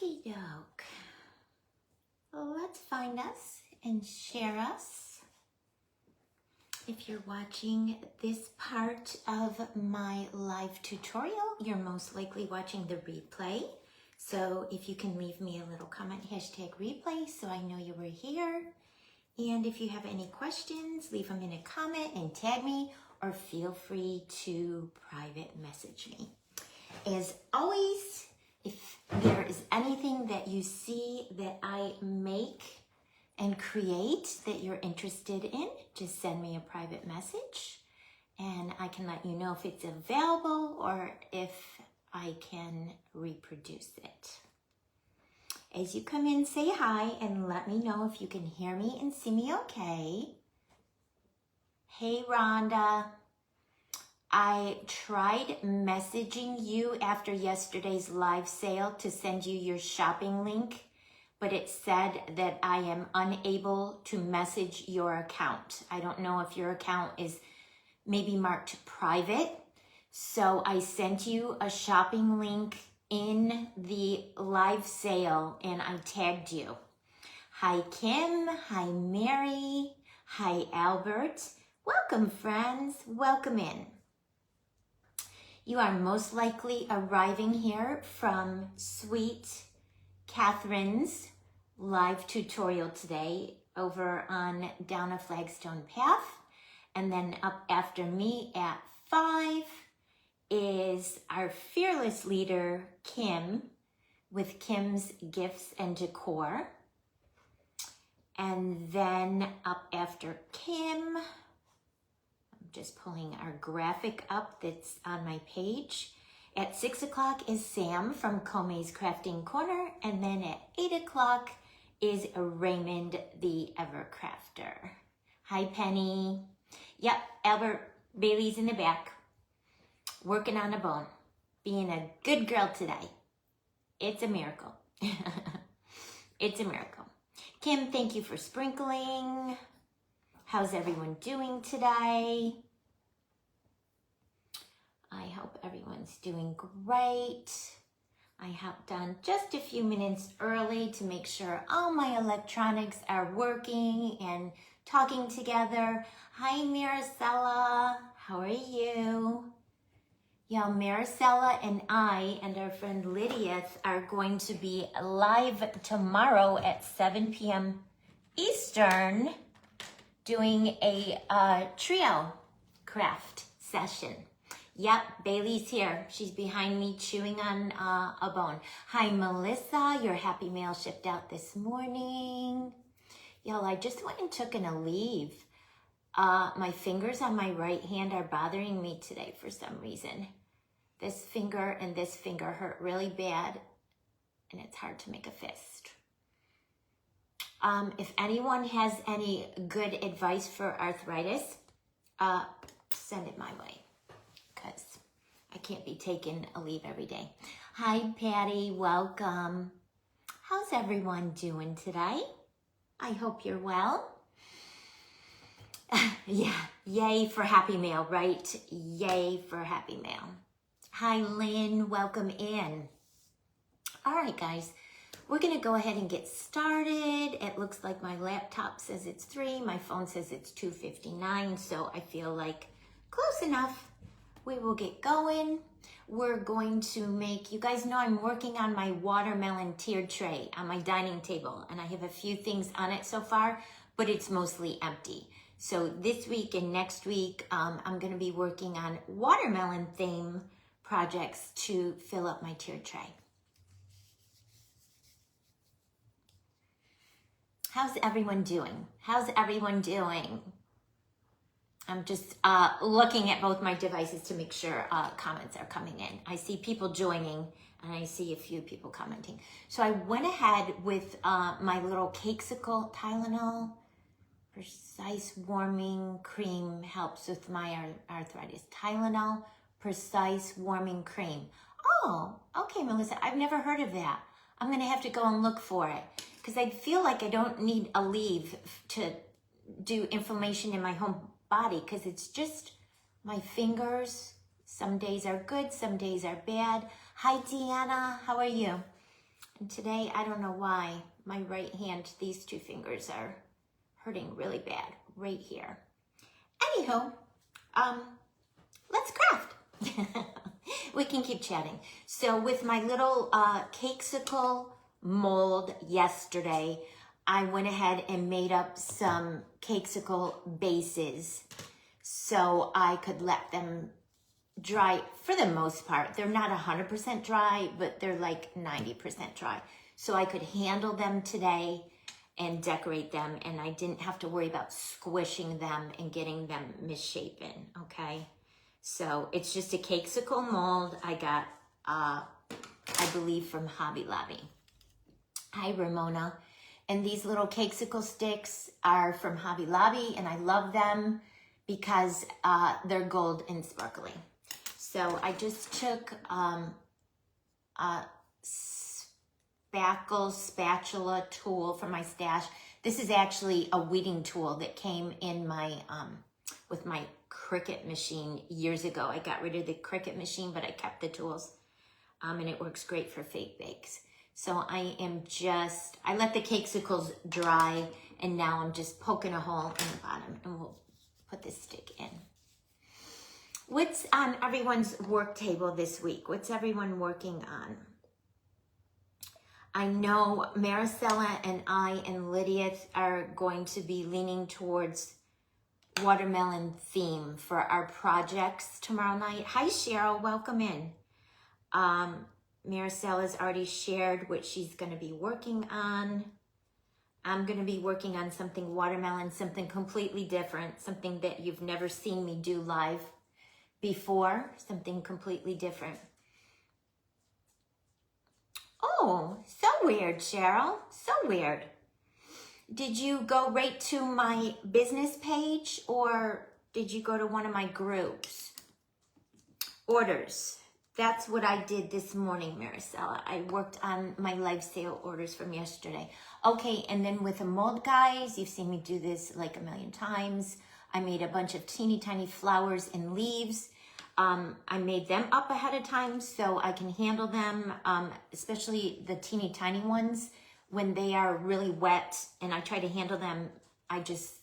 Okie doke. Let's find us and share us. If you're watching this part of my live tutorial, you're most likely watching the replay. So if you can leave me a little comment, #replay, so I know you were here. And if you have any questions, leave them in a comment and tag me, or feel free to private message me. As always, if there is anything that you see that I make and create that you're interested in, just send me a private message and I can let you know if it's available or if I can reproduce it. As you come in, say hi and let me know if you can hear me and see me okay. Hey, Rhonda. I tried messaging you after yesterday's live sale to send you your shopping link, but it said that I am unable to message your account. I don't know if your account is maybe marked private. So I sent you a shopping link in the live sale and I tagged you. Hi, Kim. Hi, Mary. Hi, Albert. Welcome, friends. Welcome in. You are most likely arriving here from Sweet Catherine's live tutorial today over on Down a Flagstone Path. And then up after me at 5 is our fearless leader, Kim, with Kim's Gifts and Decor. And then up after Kim, just pulling our graphic up that's on my page. At 6 o'clock is Sam from Kome's Crafting Corner, and then at 8 o'clock is Raymond the Evercrafter. Hi, Penny. Yep, Albert Bailey's in the back, working on a bone, being a good girl today. It's a miracle. It's a miracle. Kim, thank you for sprinkling. How's everyone doing today? I hope everyone's doing great. I hopped on just a few minutes early to make sure all my electronics are working and talking together. Hi, Maricela. How are you? Yeah, Maricela and I and our friend Lydia are going to be live tomorrow at 7 p.m. Eastern, doing a trio craft session. Yep, Bailey's here. She's behind me chewing on a bone. Hi, Melissa. Your happy mail shipped out this morning. Y'all, I just went and took an Aleve. My fingers on my right hand are bothering me today for some reason. This finger and this finger hurt really bad, and it's hard to make a fist. If anyone has any good advice for arthritis, send it my way, because I can't be taking a leave every day. Hi, Patty. Welcome. How's everyone doing today? I hope you're well. Yeah, yay for Happy Mail, right? Yay for Happy Mail. Hi, Lynn. Welcome in. All right, guys. We're going to go ahead and get started. It looks like my laptop says it's 3. My phone says it's 2:59, so I feel like close enough. We will get going. We're going to make, you guys know I'm working on my watermelon tiered tray on my dining table, and I have a few things on it so far, but it's mostly empty. So this week and next week, I'm going to be working on watermelon theme projects to fill up my tiered tray. How's everyone doing? How's everyone doing? I'm just looking at both my devices to make sure comments are coming in. I see people joining and I see a few people commenting. So I went ahead with my little cakesicle Tylenol Precise Warming Cream helps with my arthritis. Tylenol Precise Warming Cream. Oh, okay, Melissa, I've never heard of that. I'm gonna have to go and look for it, because I feel like I don't need a leave to do inflammation in my home body, because it's just my fingers. Some days are good, some days are bad. Hi, Deanna, how are you? And today, I don't know why, my right hand, these two fingers are hurting really bad right here. Anywho, let's craft. We can keep chatting. So with my little cakesicle mold yesterday, I went ahead and made up some cakesicle bases so I could let them dry for the most part. They're not 100% dry, but they're like 90% dry. So I could handle them today and decorate them, and I didn't have to worry about squishing them and getting them misshapen, okay? So it's just a cakesicle mold I got, I believe, from Hobby Lobby. Hi, Ramona. And these little cakesicle sticks are from Hobby Lobby, and I love them because they're gold and sparkly. So I just took a spatula tool from my stash. This is actually a weeding tool that came in my with my Cricut machine years ago. I got rid of the Cricut machine, but I kept the tools, and it works great for fake bakes. So I let the cakesicles dry, and now I'm just poking a hole in the bottom, and we'll put this stick in. What's on everyone's work table this week? What's everyone working on? I know Maricela and I and Lydia are going to be leaning towards watermelon theme for our projects tomorrow night. Hi, Cheryl. Welcome in. Maricela's already shared what she's going to be working on. I'm going to be working on something watermelon, something completely different, something that you've never seen me do live before, something completely different. Oh, so weird, Cheryl. So weird. Did you go right to my business page, or did you go to one of my groups? Orders. That's what I did this morning, Maricela. I worked on my live sale orders from yesterday. Okay, and then with the mold, guys, you've seen me do this like a million times. I made a bunch of teeny tiny flowers and leaves. I made them up ahead of time so I can handle them, especially the teeny tiny ones. When they are really wet and I try to handle them, I just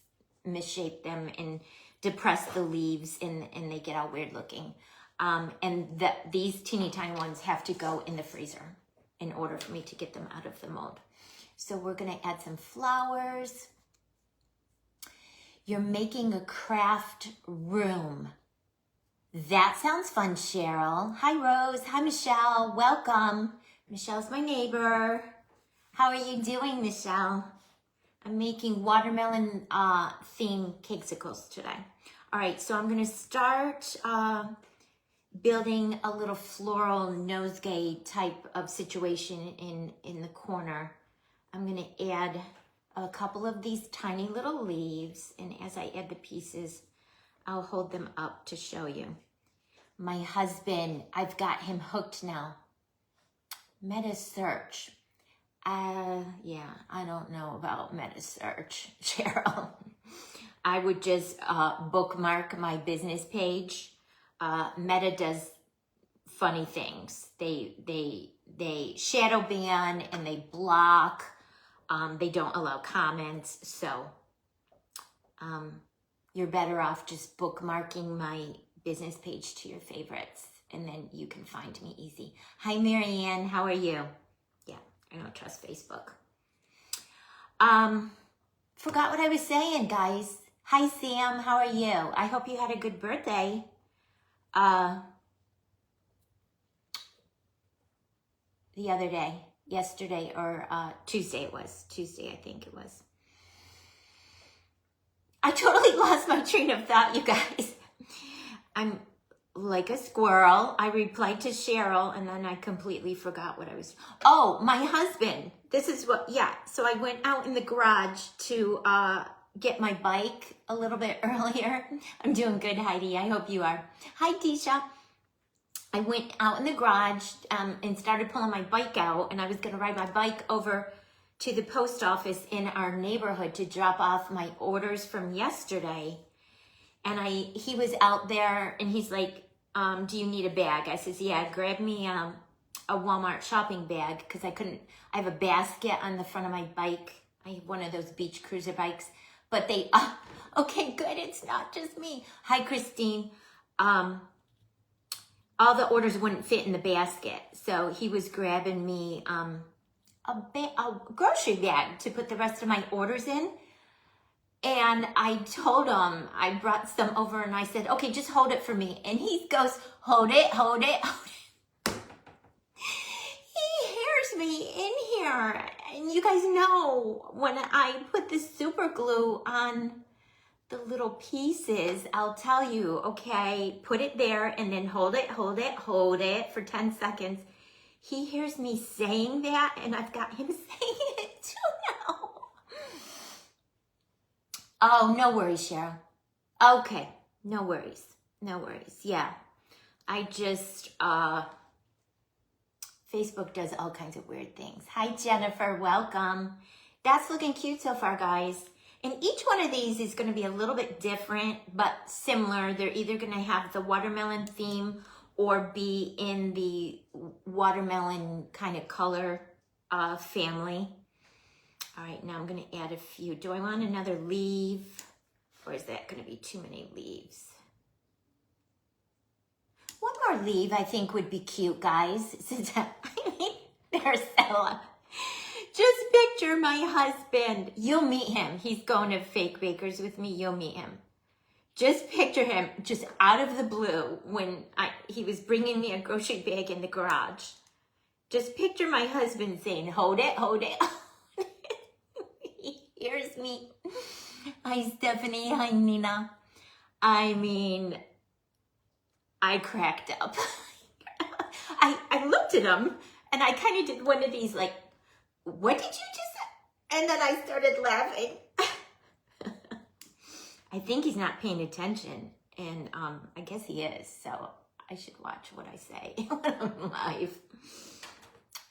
misshape them and depress the leaves, and they get all weird looking. And these teeny tiny ones have to go in the freezer in order for me to get them out of the mold. So we're gonna add some flowers. You're making a craft room. That sounds fun, Cheryl. Hi, Rose. Hi, Michelle. Welcome. Michelle's my neighbor. How are you doing, Michelle? I'm making watermelon theme cakesicles today. All right, so I'm gonna start building a little floral nosegay type of situation in the corner. I'm gonna add a couple of these tiny little leaves, and as I add the pieces, I'll hold them up to show you. My husband, I've got him hooked now. Meta search. Yeah, I don't know about meta search, Cheryl. I would just bookmark my business page. Meta does funny things. They shadow ban and they block. They don't allow comments. So you're better off just bookmarking my business page to your favorites, and then you can find me easy. Hi, Marianne. How are you? Yeah, I don't trust Facebook. Forgot what I was saying, guys. Hi, Sam. How are you? I hope you had a good birthday. The other day, yesterday, or Tuesday it was. Tuesday, I think it was. I totally lost my train of thought, you guys. I'm like a squirrel. I replied to Cheryl, and then I completely forgot what I was. Oh, my husband. This is what, yeah. So I went out in the garage to get my bike a little bit earlier. I'm doing good, Heidi. I hope you are. Hi, Tisha. I went out in the garage and started pulling my bike out, and I was going to ride my bike over to the post office in our neighborhood to drop off my orders from yesterday. And he was out there, and he's like, do you need a bag? I says, yeah, grab me a Walmart shopping bag because I have a basket on the front of my bike. I have one of those beach cruiser bikes, but they, okay, good. It's not just me. Hi, Christine. All the orders wouldn't fit in the basket. So he was grabbing me, a grocery bag to put the rest of my orders in. And I told him, I brought some over and I said, okay, just hold it for me. And he goes, hold it, hold it, hold it. He hears me in here. And you guys know when I put the super glue on the little pieces, I'll tell you, okay, put it there and then hold it, hold it, hold it for 10 seconds. He hears me saying that and I've got him saying it too now. Oh, no worries, Cheryl. Okay, no worries. No worries. Yeah. I just, Facebook does all kinds of weird things. Hi, Jennifer. Welcome. That's looking cute so far, guys. And each one of these is going to be a little bit different, but similar. They're either going to have the watermelon theme or be in the watermelon kind of color family. All right, now I'm going to add a few. Do I want another leaf? Or is that going to be too many leaves? One more leaf I think would be cute, guys. Since there's Ella. Just picture my husband. You'll meet him. He's going to Fake Bakers with me. You'll meet him. Just picture him just out of the blue when he was bringing me a grocery bag in the garage. Just picture my husband saying, hold it, hold it. He hears me. Hi, Stephanie. Hi, Nina. I mean, I cracked up. I looked at him and I kind of did one of these like, what did you just say? And then I started laughing. I think he's not paying attention. And I guess he is. So I should watch what I say when I'm live.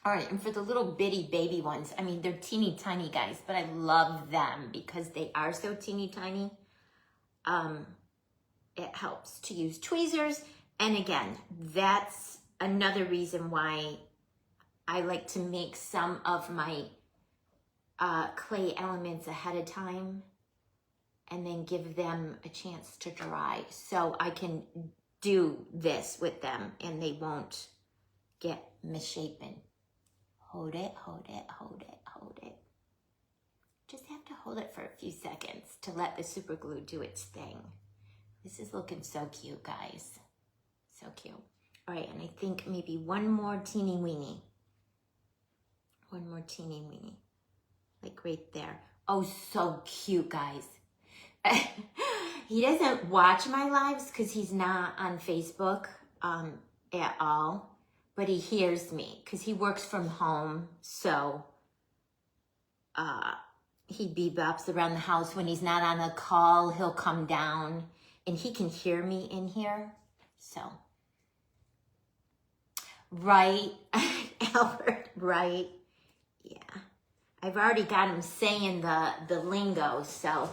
All right, and for the little bitty baby ones, I mean, they're teeny tiny, guys, but I love them because they are so teeny tiny. It helps to use tweezers. And again, that's another reason why I like to make some of my clay elements ahead of time and then give them a chance to dry so I can do this with them and they won't get misshapen. Hold it, hold it, hold it, hold it. Just have to hold it for a few seconds to let the super glue do its thing. This is looking so cute, guys. So cute. All right, and I think maybe one more teeny weeny. One more teeny weeny. Like right there. Oh, so cute, guys. He doesn't watch my lives because he's not on Facebook at all. But he hears me because he works from home. So he bebops around the house. When he's not on a call, he'll come down and he can hear me in here. So, right, Albert, right. Yeah, I've already got him saying the lingo. So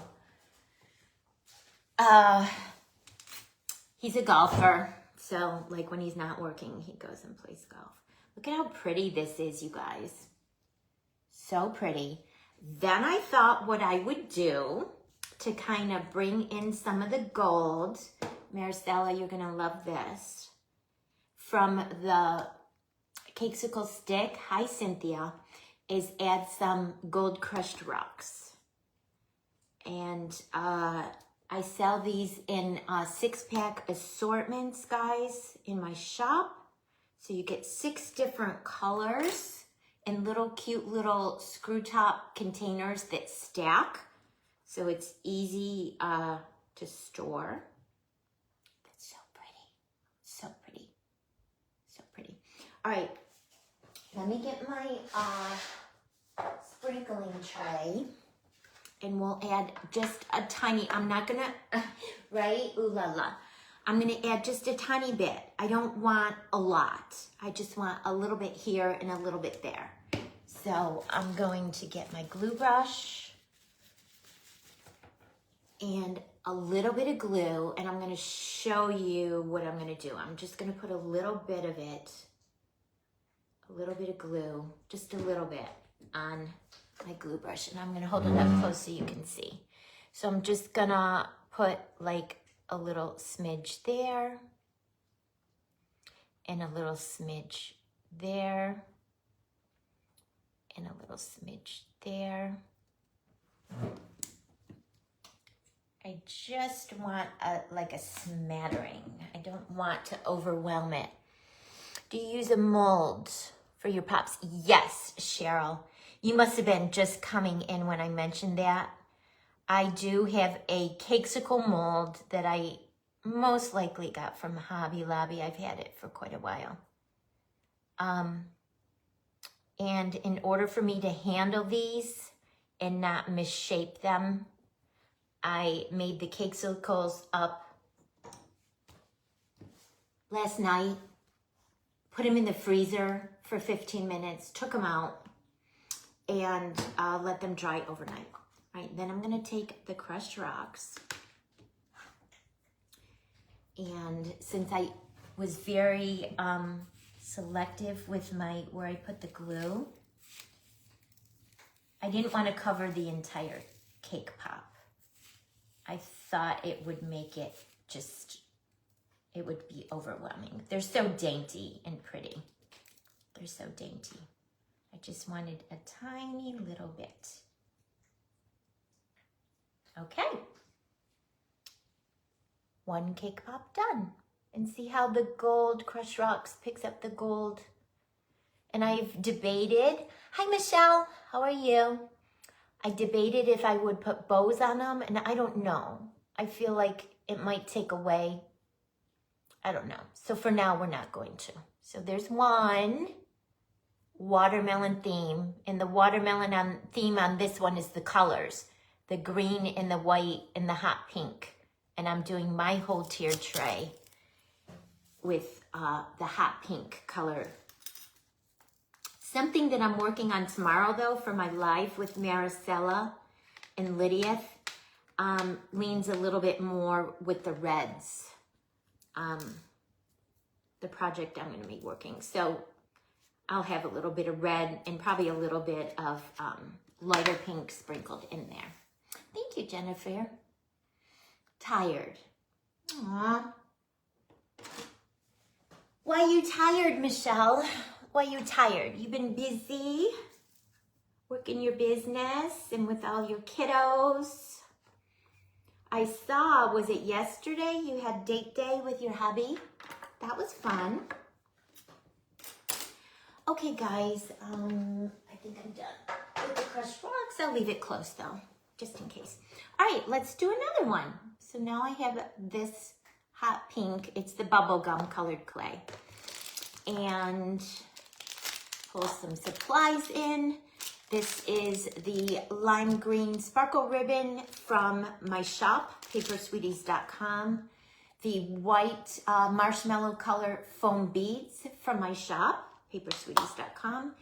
he's a golfer. So, like, when he's not working, he goes and plays golf. Look at how pretty this is, you guys. So pretty. Then I thought what I would do to kind of bring in some of the gold. Maricela, you're going to love this. From the cakesicle stick, hi, Cynthia, is add some gold crushed rocks. And I sell these in 6-pack assortments, guys, in my shop. So you get 6 different colors in little cute little screw top containers that stack. So it's easy to store. That's so pretty. So pretty. So pretty. All right. Let me get my sprinkling tray. And we'll add just a tiny, I'm not gonna, right? Ooh la la. I'm gonna add just a tiny bit. I don't want a lot. I just want a little bit here and a little bit there. So I'm going to get my glue brush and a little bit of glue, and I'm gonna show you what I'm gonna do. I'm just gonna put a little bit of it a little bit of glue, just a little bit on my glue brush. And I'm gonna hold it up close so you can see. So I'm just gonna put like a little smidge there and a little smidge there and a little smidge there. I just want like a smattering. I don't want to overwhelm it. Do you use a mold for your pops? Yes, Cheryl. You must have been just coming in when I mentioned that. I do have a cakesicle mold that I most likely got from Hobby Lobby. I've had it for quite a while. And in order for me to handle these and not misshape them, I made the cakesicles up last night, put them in the freezer for 15 minutes, took them out, and let them dry overnight. Right, then I'm gonna take the crushed rocks, and since I was very selective with where I put the glue, I didn't want to cover the entire cake pop. I thought it would make it it would be overwhelming. They're so dainty and pretty. They're so dainty. I just wanted a tiny little bit. Okay. One cake pop done. And see how the gold crushed rocks picks up the gold. And I've debated. Hi, Michelle. How are you? I debated if I would put bows on them, and I don't know. I feel like it might take away. I don't know. So for now, we're not going to. So there's one watermelon theme. And the watermelon theme on this one is the colors. The green and the white and the hot pink. And I'm doing my whole tier tray with the hot pink color. Something that I'm working on tomorrow, though, for my live with Maricela and Lydia, leans a little bit more with the reds. The project I'm going to be working. So I'll have a little bit of red and probably a little bit of lighter pink sprinkled in there. Thank you, Jennifer. Tired. Aww. Why are you tired, Michelle? Why are you tired? You've been busy working your business and with all your kiddos. I saw, was it yesterday you had date day with your hubby? That was fun. Okay, guys, I think I'm done with the crushed rocks. I'll leave it close though, just in case. All right, let's do another one. So now I have this hot pink. It's the bubblegum colored clay. And pull some supplies in. This is the lime green sparkle ribbon from my shop, papersweeties.com. The white marshmallow color foam beads from my shop, papersweeties.com.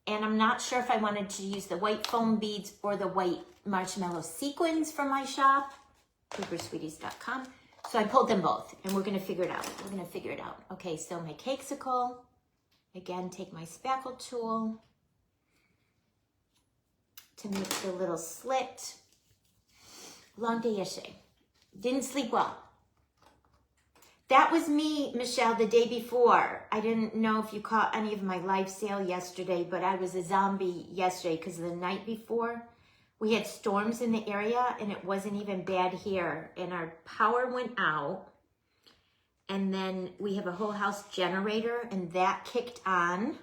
And I'm not sure if I wanted to use the white foam beads or the white marshmallow sequins from my shop, papersweeties.com. So I pulled them both, and we're going to figure it out. We're going to figure it out. Okay, so my cakesicle. Again, take my spackle tool to make the little slit. Long day yesterday. Didn't sleep well. That was me, Michelle, the day before. I didn't know if you caught any of my live sale yesterday, but I was a zombie yesterday because the night before we had storms in the area and it wasn't even bad here. And our power went out. And then we have a whole house generator and that kicked on.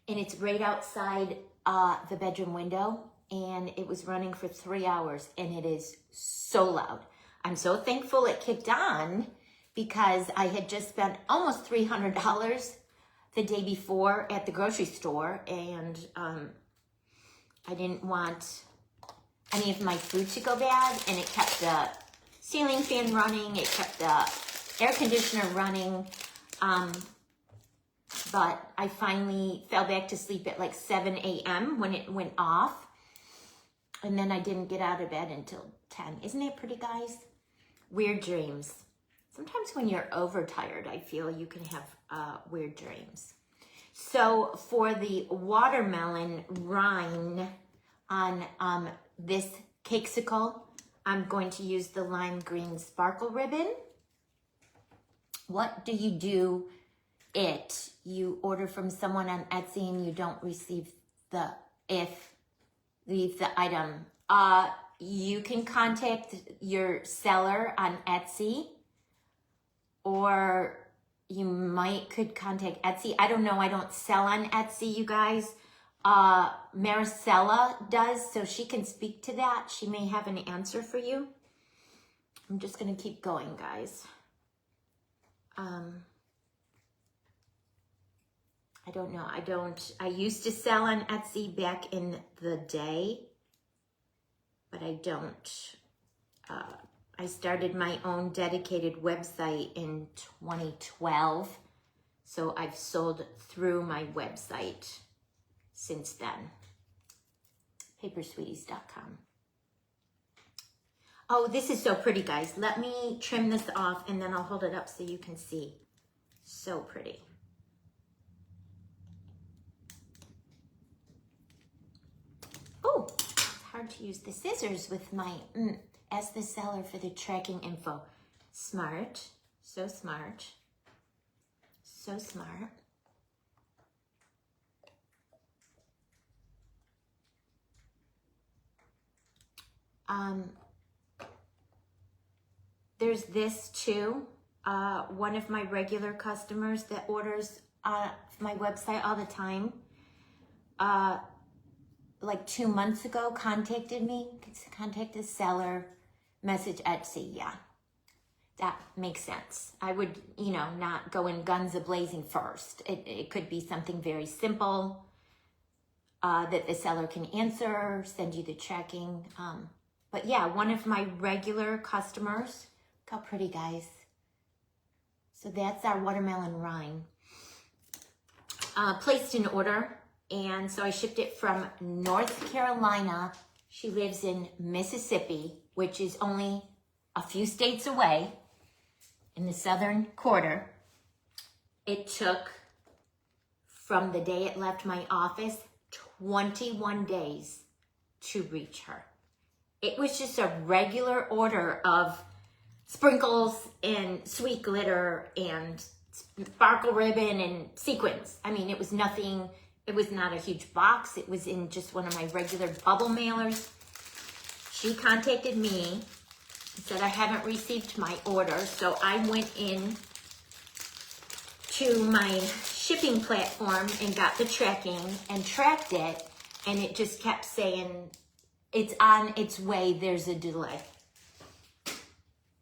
And it's right outside the bedroom window. And it was running for 3 hours and it is so loud. I'm so thankful it kicked on because I had just spent almost $300 the day before at the grocery store. And I didn't want any of my food to go bad. And it kept the ceiling fan running. It kept the air conditioner running. But I finally fell back to sleep at like 7 a.m. when it went off. And then I didn't get out of bed until 10. Isn't it pretty, guys? Weird dreams. Sometimes when you're overtired, I feel you can have weird dreams. So for the watermelon rind on this cakesicle, I'm going to use the lime green sparkle ribbon. What do you do you order from someone on Etsy and you don't receive leave the item? You can contact your seller on Etsy, or you could contact Etsy. I don't know. I don't sell on Etsy, you guys. Maricela does, so she can speak to that. She may have an answer for you. I'm just going to keep going, guys. I don't know. I used to sell on Etsy back in the day, but I don't. I started my own dedicated website in 2012, so I've sold through my website since then. Papersweeties.com. Oh, this is so pretty, guys. Let me trim this off and then I'll hold it up so you can see. So pretty. Oh, it's hard to use the scissors with my, as the seller for the tracking info. Smart, so smart, so smart. There's this too. One of my regular customers that orders my website all the time, like 2 months ago, contacted me, contact the seller, message Etsy. Yeah, that makes sense. I would, not go in guns a-blazing first. It could be something very simple that the seller can answer, send you the tracking. But yeah, one of my regular customers, look how pretty, guys. So that's our watermelon rind. Placed an order, and so I shipped it from North Carolina. She lives in Mississippi, which is only a few states away in the southern quarter. It took, from the day it left my office, 21 days to reach her. It was just a regular order of sprinkles and sweet glitter and sparkle ribbon and sequins. I mean, it was nothing, it was not a huge box. It was in just one of my regular bubble mailers. She contacted me and said, I haven't received my order. So I went in to my shipping platform and got the tracking and tracked it. And it just kept saying, it's on its way, there's a delay.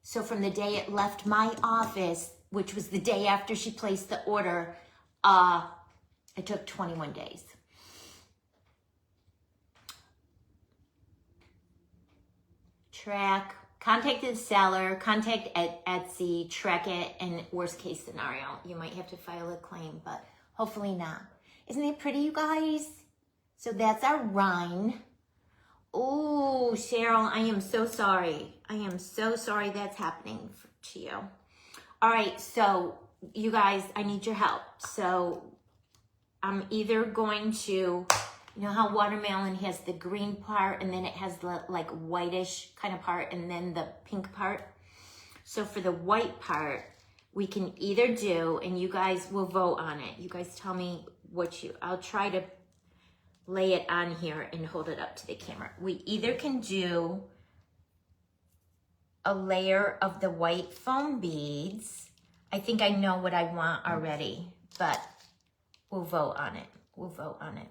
So from the day it left my office, which was the day after she placed the order, it took 21 days. Track, contact the seller, contact Etsy, track it, and worst case scenario, you might have to file a claim, but hopefully not. Isn't it pretty, you guys? So that's our rind. Oh, Cheryl, I am so sorry. I am so sorry that's happening to you. All right, so you guys, I need your help. So I'm either going to, you know how watermelon has the green part and then it has the like whitish kind of part and then the pink part. So for the white part, we can either do, and you guys will vote on it. You guys tell me I'll try to lay it on here and hold it up to the camera. We either can do a layer of the white foam beads. I think I know what I want already, but we'll vote on it. We'll vote on it.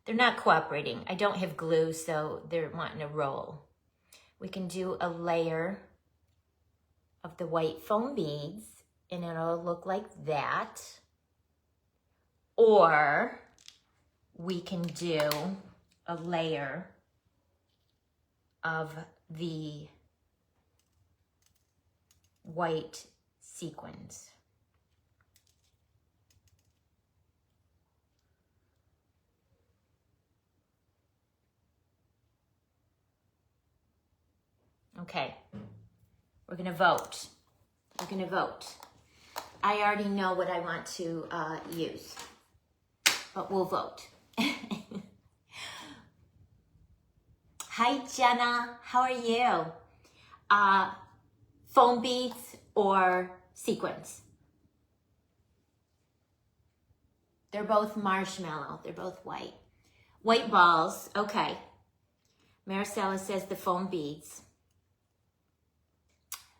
They're not cooperating. I don't have glue, so they're wanting to roll. We can do a layer of the white foam beads, and it'll look like that. Or we can do a layer of the white sequins. Okay, we're gonna vote. We're gonna vote. I already know what I want to use, but we'll vote. Hi, Jenna. How are you? Foam beads or sequins? They're both marshmallow. They're both white. White balls. Okay. Maricela says the foam beads.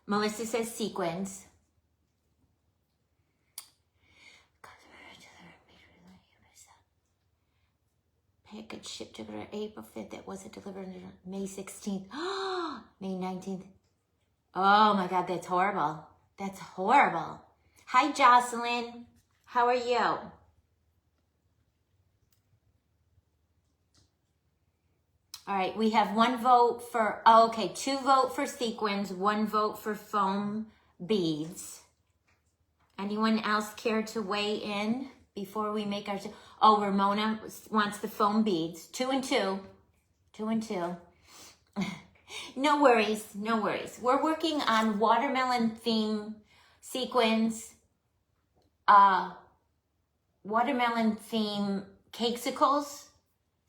Melissa says sequins. Package shipped to her April 5th. That wasn't delivered on May 16th. May 19th. Oh my God, that's horrible. That's horrible. Hi, Jocelyn. How are you? All right, we have one vote for, oh, okay, 2 vote for sequins, 1 vote for foam beads. Anyone else care to weigh in before we make our, oh, Ramona wants the foam beads. 2 and 2. 2 and 2. No worries, no worries. We're working on watermelon theme sequins, watermelon theme cakesicles.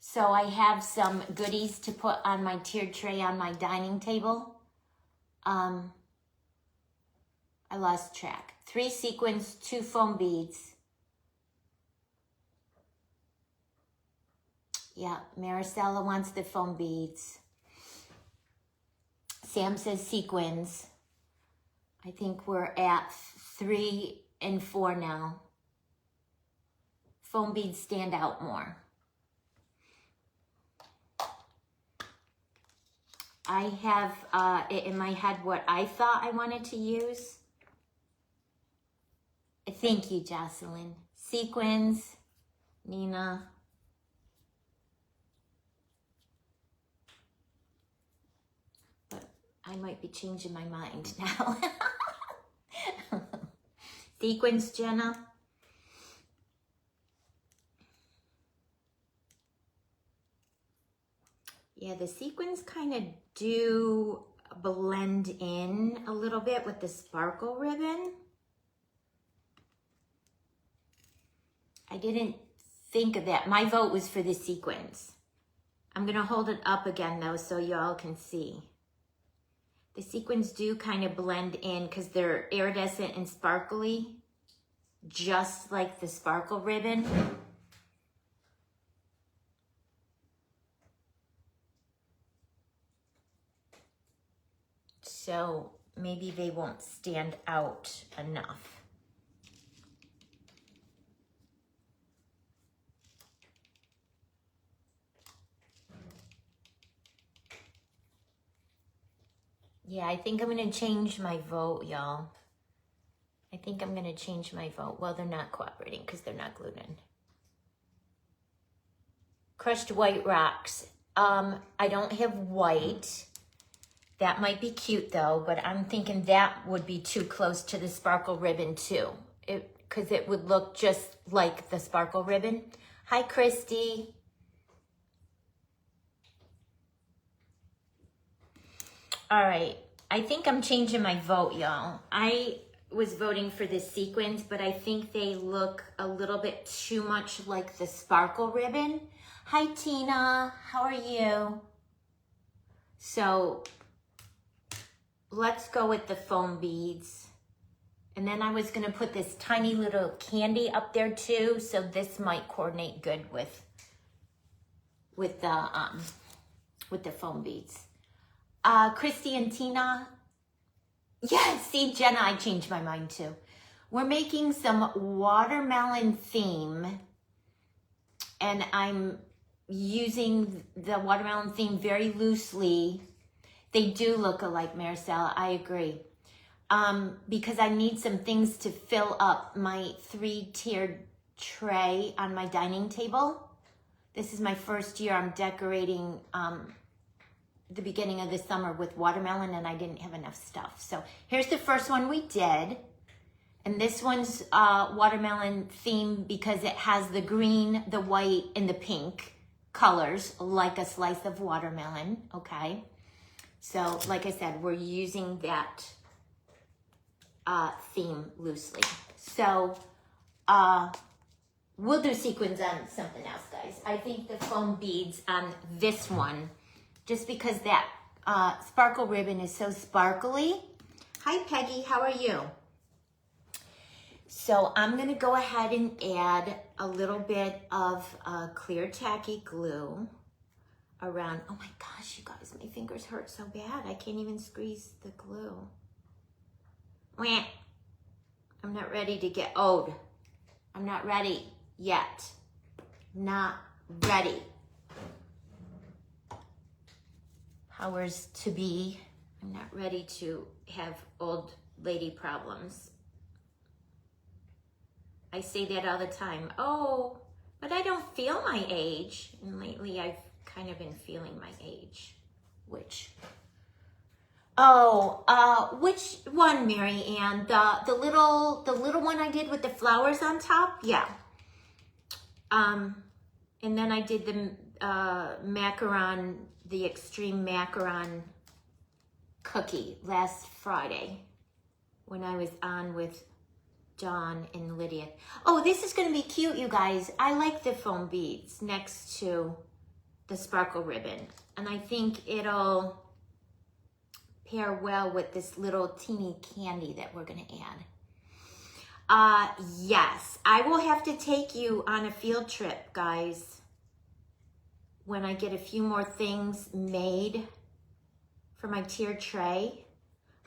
So I have some goodies to put on my tiered tray on my dining table. I lost track. 3 sequins, 2 foam beads. Yeah, Maricela wants the foam beads. Sam says sequins. I think we're at 3 and 4 now. Foam beads stand out more. I have it in my head what I thought I wanted to use. Thank you, Jocelyn. Sequins, Nina. But I might be changing my mind now. Sequins, Jenna. Yeah, the sequins kind of do blend in a little bit with the sparkle ribbon. I didn't think of that. My vote was for the sequins. I'm gonna hold it up again though so y'all can see. The sequins do kind of blend in because they're iridescent and sparkly, just like the sparkle ribbon. So maybe they won't stand out enough. Yeah, I think I'm gonna change my vote, y'all. I think I'm gonna change my vote. Well, they're not cooperating because they're not glued in. Crushed white rocks. I don't have white. That might be cute though, but I'm thinking that would be too close to the sparkle ribbon too. Because it would look just like the sparkle ribbon. Hi, Christy. All right, I think I'm changing my vote, y'all. I was voting for the sequins, but I think they look a little bit too much like the sparkle ribbon. Hi, Tina, how are you? So let's go with the foam beads. And then I was gonna put this tiny little candy up there too, so this might coordinate good with the foam beads. Christy and Tina. Yeah, see, Jenna, I changed my mind too. We're making some watermelon theme, and I'm using the watermelon theme very loosely. They do look alike, Maricela, I agree. Because I need some things to fill up my 3-tiered tray on my dining table. This is my first year I'm decorating the beginning of the summer with watermelon, and I didn't have enough stuff. So here's the first one we did. And this one's watermelon theme because it has the green, the white, and the pink colors, like a slice of watermelon, okay? So like I said, we're using that theme loosely. So we'll do sequins on something else, guys. I think the foam beads on this one, just because that sparkle ribbon is so sparkly. Hi, Peggy. How are you? So I'm going to go ahead and add a little bit of clear tacky glue around. Oh my gosh, you guys, my fingers hurt so bad. I can't even squeeze the glue. Wah. I'm not ready to get old. I'm not ready yet. Not ready. Powers to be. I'm not ready to have old lady problems. I say that all the time. Oh, but I don't feel my age. And lately I've kind of been feeling my age. Which one, Mary Ann? The little one I did with the flowers on top? Yeah. And then I did the macaron, the extreme macaron cookie last Friday when I was on with Dawn and Lydia. Oh, this is going to be cute, you guys. I like the foam beads next to the sparkle ribbon. And I think it'll pair well with this little teeny candy that we're going to add. Yes, I will have to take you on a field trip, guys, when I get a few more things made for my tier tray.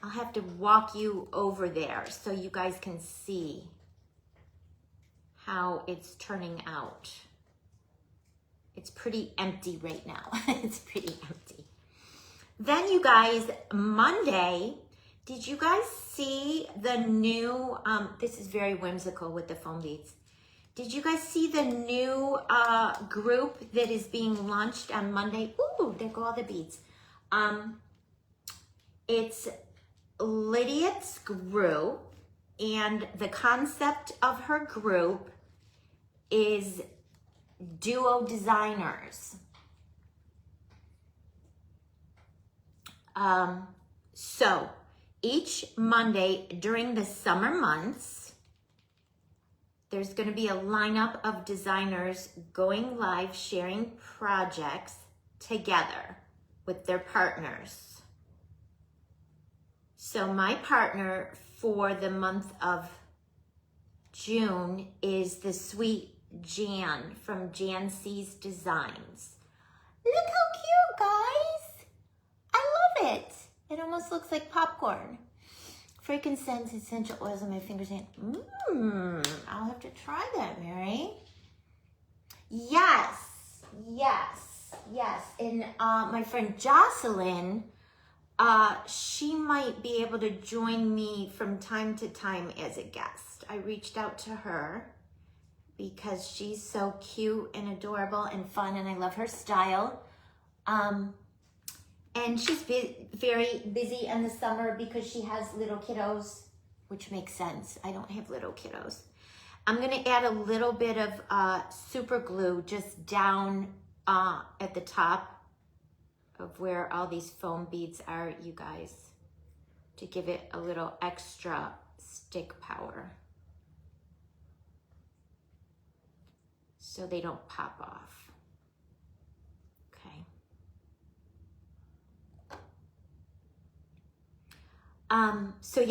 I'll have to walk you over there so you guys can see how it's turning out. It's pretty empty right now. It's pretty empty. Then you guys, Monday, did you guys see the new, this is very whimsical with the foam beads. Did you guys see the new group that is being launched on Monday? Ooh, there go all the beads. It's Lydia's group, and the concept of her group is duo designers. So each Monday during the summer months, there's going to be a lineup of designers going live, sharing projects together with their partners. So my partner for the month of June is the sweet Jan from Jan C's Designs. Look how cute, guys. I love it. It almost looks like popcorn. Frankincense essential oils on my fingers. I'll have to try that, Mary. Yes. And my friend Jocelyn, she might be able to join me from time to time as a guest. I reached out to her because she's so cute and adorable and fun, and I love her style. And she's very busy in the summer because she has little kiddos, which makes sense. I don't have little kiddos. I'm going to add a little bit of super glue just down at the top of where all these foam beads are, you guys, to give it a little extra stick power so they don't pop off. So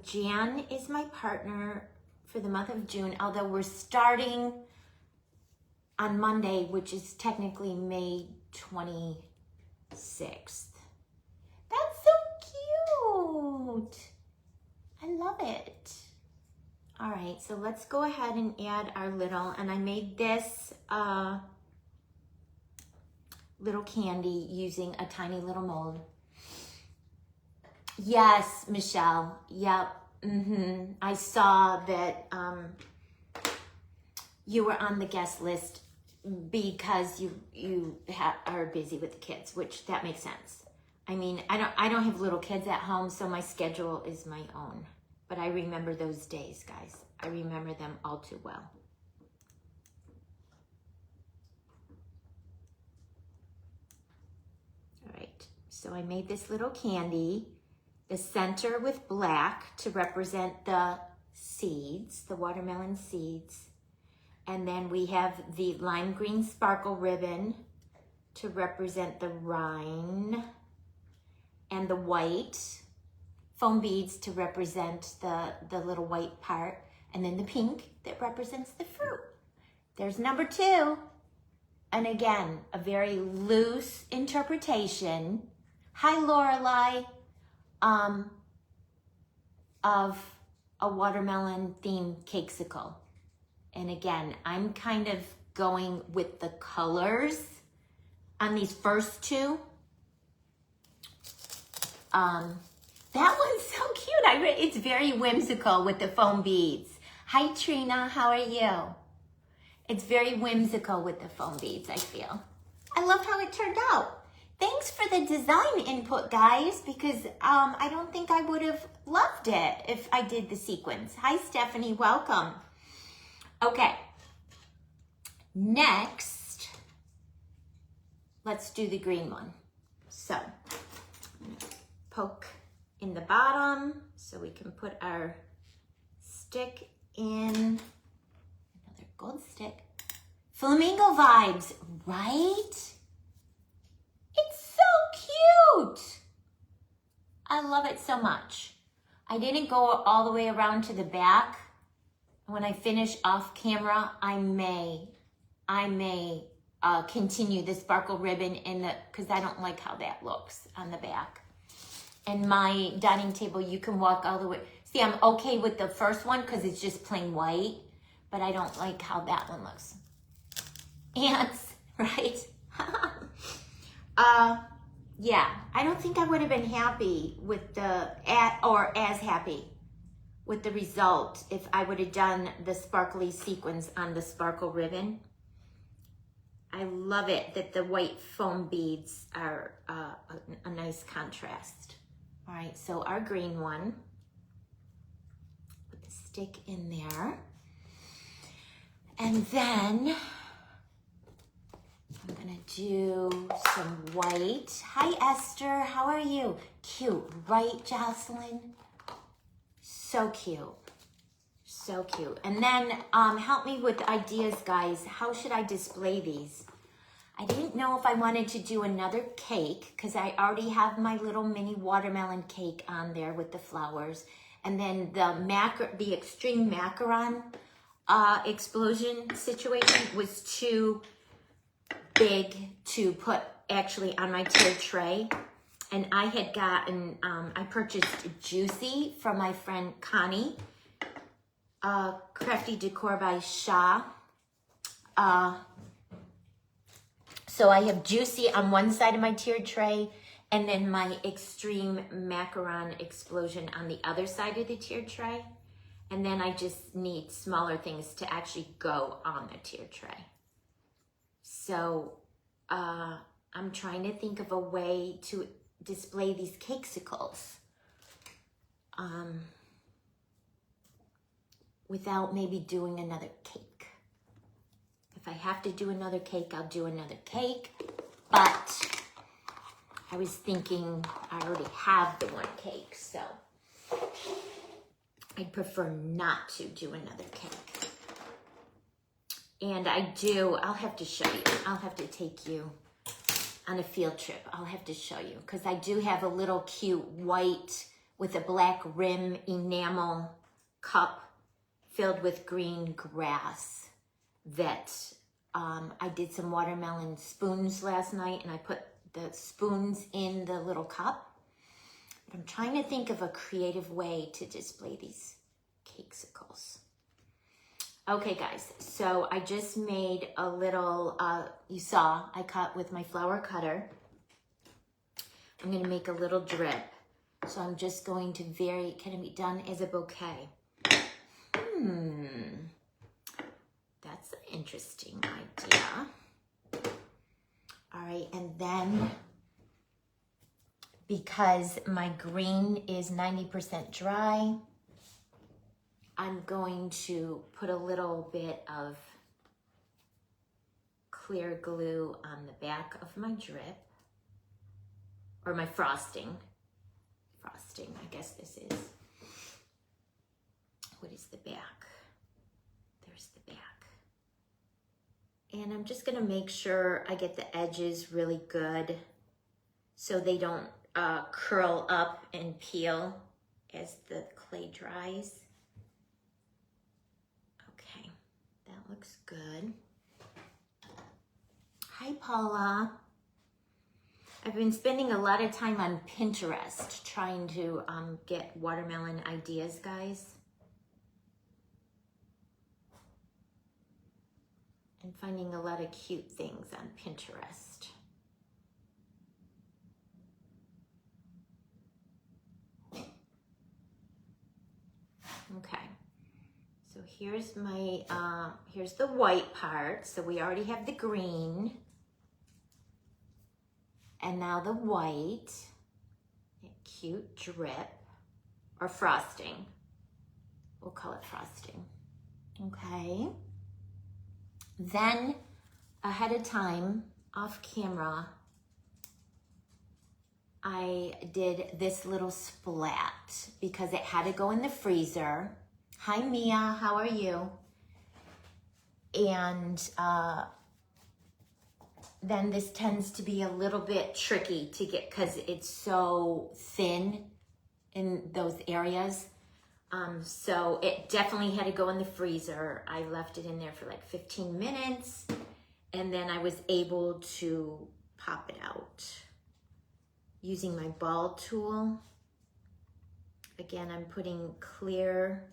Jan is my partner for the month of June, although we're starting on Monday, which is technically May 26th. That's so cute. I love it. All right, so let's go ahead and add our little, and I made this little candy using a tiny little mold. Yes, Michelle. Yep. I saw that you were on the guest list because you are busy with the kids, which that makes sense. I mean, I don't have little kids at home, so my schedule is my own. But I remember those days, guys. I remember them all too well. All right. So I made this little candy. The center with black to represent the seeds, the watermelon seeds. And then we have the lime green sparkle ribbon to represent the rind, and the white foam beads to represent the little white part, and then the pink that represents the fruit. There's number 2. And again, a very loose interpretation. Hi, Lorelei. Of a watermelon themed cakesicle. And again, I'm kind of going with the colors on these first 2. That one's so cute. It's very whimsical with the foam beads. Hi, Trina. How are you? It's very whimsical with the foam beads, I feel. I love how it turned out. Thanks for the design input, guys, because I don't think I would have loved it if I did the sequins. Hi, Stephanie. Welcome. Okay. Next, let's do the green one. So, I'm going to poke in the bottom so we can put our stick in. Another gold stick. Flamingo vibes, right? It's so cute. I love it so much. I didn't go all the way around to the back. When I finish off camera, I may continue the sparkle ribbon because I don't like how that looks on the back. And my dining table, you can walk all the way. See, I'm okay with the first one because it's just plain white, but I don't like how that one looks. Ants, right? Yeah, I don't think I would have been happy with as happy with the result if I would have done the sparkly sequins on the sparkle ribbon. I love it that the white foam beads are a nice contrast. All right, so our green one, put the stick in there. And then I'm gonna do some white. Hi, Esther, how are you? Cute, right, Jocelyn? So cute, so cute. And then help me with ideas, guys. How should I display these? I didn't know if I wanted to do another cake because I already have my little mini watermelon cake on there with the flowers. And then the extreme macaron explosion situation was too big to put actually on my tiered tray. And I had gotten, I purchased Juicy from my friend Connie, Crafty Decor by Shah. So I have Juicy on one side of my tiered tray, and then my Extreme Macaron Explosion on the other side of the tiered tray. And then I just need smaller things to actually go on the tiered tray. So I'm trying to think of a way to display these cakesicles without maybe doing another cake. If I have to do another cake, I'll do another cake. But I was thinking I already have the one cake, so I'd prefer not to do another cake. And I'll have to show you. I'll have to take you on a field trip. I'll have to show you because I do have a little cute white with a black rim enamel cup filled with green grass that I did some watermelon spoons last night, and I put the spoons in the little cup. But I'm trying to think of a creative way to display these cakesicles. Okay, guys, so I just made a little, you saw, I cut with my flower cutter. I'm gonna make a little drip. So I'm just going to can it be done as a bouquet? That's an interesting idea. All right, and then because my green is 90% dry, I'm going to put a little bit of clear glue on the back of my drip, or my frosting, I guess this is. what is the back? There's the back. And I'm just gonna make sure I get the edges really good so they don't curl up and peel as the clay dries. Okay, that looks good. Hi, Paula. I've been spending a lot of time on Pinterest trying to get watermelon ideas, guys. And finding a lot of cute things on Pinterest. Okay, so here's my, here's the white part. So we already have the green. And now the white, a cute drip, or frosting. We'll call it frosting. Okay. Then, ahead of time, off camera, I did this little splat because it had to go in the freezer. Hi, Mia, how are you? And then this tends to be a little bit tricky to get because it's so thin in those areas. So it definitely had to go in the freezer. I left it in there for like 15 minutes and then I was able to pop it out using my ball tool. Again, I'm putting clear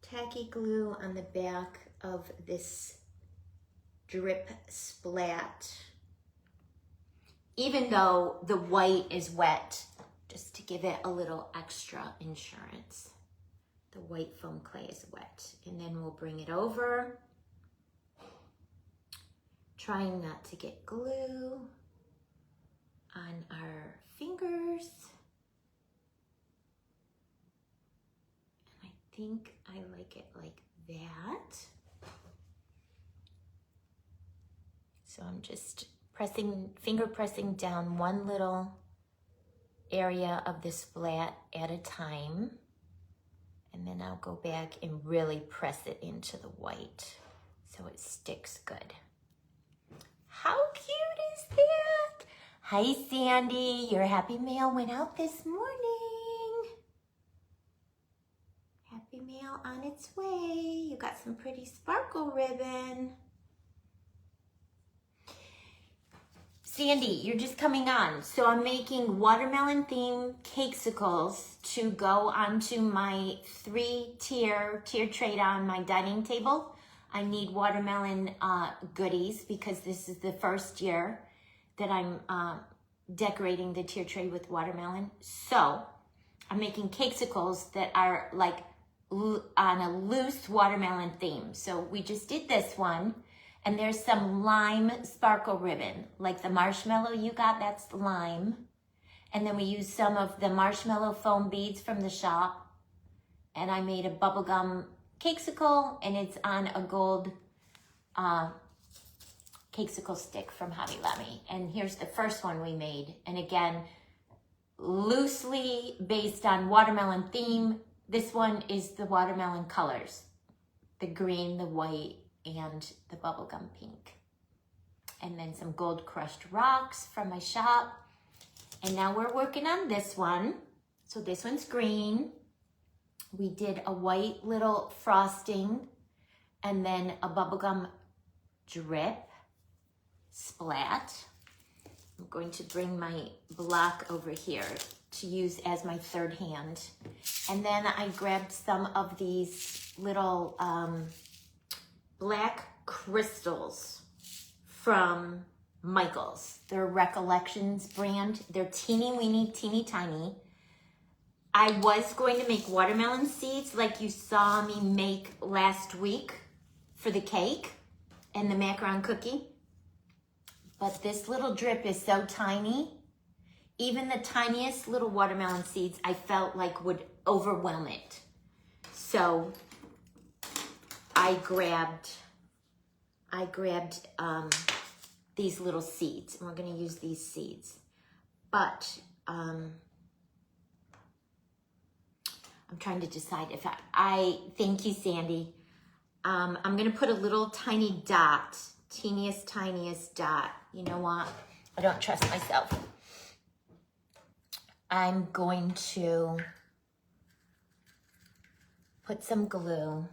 tacky glue on the back of this drip splat, even though the white is wet, just to give it a little extra insurance. The white foam clay is wet. And then we'll bring it over, trying not to get glue on our fingers. And I think I like it like that. So I'm just finger pressing down one little area of the splat at a time. And then I'll go back and really press it into the white so it sticks good. How cute is that? Hi, Sandy. Your happy mail went out this morning. Happy mail on its way. You got some pretty sparkle ribbon. Sandy, you're just coming on. So I'm making watermelon themed cakesicles to go onto my tiered tray on my dining table. I need watermelon goodies because this is the first year that I'm decorating the tier tray with watermelon. So I'm making cakesicles that are like on a loose watermelon theme. So we just did this one. And there's some lime sparkle ribbon, like the marshmallow you got, that's lime. And then we used some of the marshmallow foam beads from the shop. And I made a bubblegum cakesicle, and it's on a gold cakesicle stick from Hobby Lobby. And here's the first one we made. And again, loosely based on watermelon theme. This one is the watermelon colors, the green, the white, and the bubblegum pink. And then some gold crushed rocks from my shop. And now we're working on this one. So this one's green. We did a white little frosting and then a bubblegum drip splat. I'm going to bring my block over here to use as my third hand. And then I grabbed some of these little black crystals from Michaels. They're Recollections brand. They're teeny weeny, teeny tiny. I was going to make watermelon seeds like you saw me make last week for the cake and the macaron cookie. But this little drip is so tiny. Even the tiniest little watermelon seeds I felt like would overwhelm it. So I grabbed these little seeds, and we're going to use these seeds. But I'm trying to decide if thank you, Sandy. I'm gonna put a little tiny dot, tiniest dot. You know what? I don't trust myself. I'm going to put some glue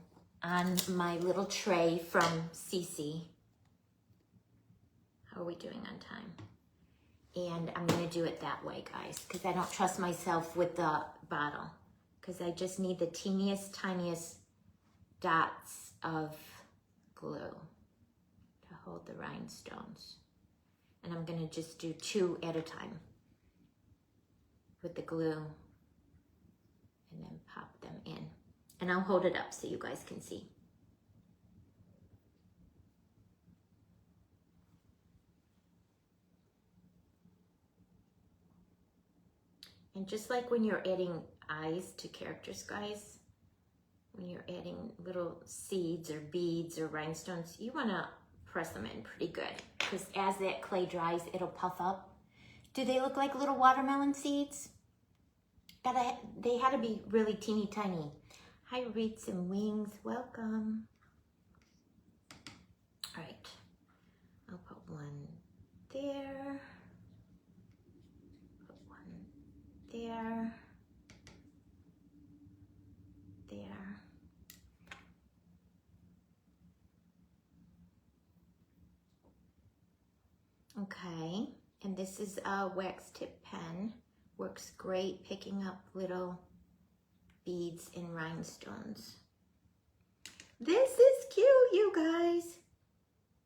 on my little tray from Cece. How are we doing on time? And I'm gonna do it that way, guys, because I don't trust myself with the bottle, because I just need the teeniest, tiniest dots of glue to hold the rhinestones. And I'm gonna just do 2 at a time with the glue and then pop them in. And I'll hold it up so you guys can see. And just like when you're adding eyes to characters, guys, when you're adding little seeds or beads or rhinestones, you want to press them in pretty good, because as that clay dries, it'll puff up. Do they look like little watermelon seeds? They had to be really teeny tiny. Hi, Reeds and Wings, welcome. All right, I'll put one there. There, there. Okay, and this is a wax tip pen. Works great picking up little beads and rhinestones. This is cute, you guys.